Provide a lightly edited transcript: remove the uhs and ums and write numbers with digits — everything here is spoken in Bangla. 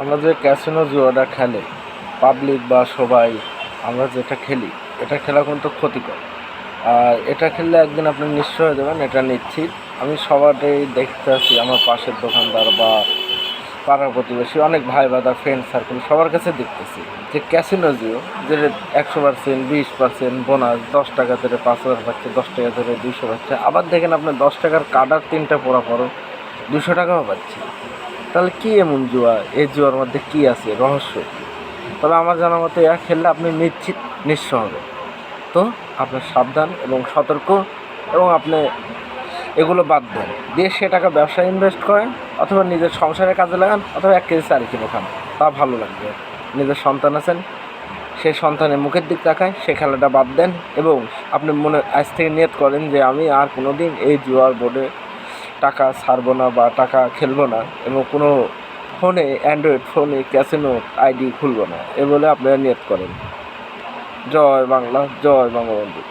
আমরা যে ক্যাসিনো জুয়াটা খেলে পাবলিক বা সবাই আমরা যেটা খেলি, এটা খেলা কিন্তু ক্ষতিকর। আর এটা খেললে একদিন আপনি নিঃস্ব হয়ে যাবেন, এটা নিশ্চিত। আমি সবারই দেখতে আসি, আমার পাশের দোকানদার বা পাড়ার প্রতিবেশী, অনেক ভাই বাদা ফ্রেন্ড সার্কেল সবার কাছে দেখতেছি যে ক্যাসিনো জিও যে 100%, 20% বোনাস, 10 টাকা ধরে 5,000 পাচ্ছে, 10 টাকা ধরে 200 পাচ্ছে। আবার দেখেন আপনি 10 টাকার কার্ডার 3টা পোড়া পড়ো 200 টাকাও পাচ্ছে। তাহলে কী এমন জুয়া? এই জুয়ার মধ্যে কী আছে, রহস্য কী? তবে আমার জানা মতো এরা খেললে আপনি নিশ্চিত নিঃস্ব হবে। তো আপনার সাবধান এবং সতর্ক, এবং আপনি এগুলো বাদ দেন, দিয়ে সে টাকা ব্যবসায় ইনভেস্ট করেন, অথবা নিজের সংসারের কাজে লাগান, অথবা 1 কেজি চাল কিনে খান, তা ভালো লাগবে। নিজের সন্তান আছেন, সেই সন্তানের মুখের দিক তাকায়, সে খেলাটা বাদ দেন, এবং আপনি মনে আজ থেকে নিয়ত করেন যে আমি আর কোনো দিন এই জুয়ার বোর্ডে টাকা ছাড়বো না বা টাকা খেলবো না, এবং কোনো ফোনে, অ্যান্ড্রয়েড ফোনে ক্যাসিনো আইডি খুলবো না, এ বলে আপনারা নিয়ত করেন। জয় বাংলা, জয় বঙ্গবন্ধু।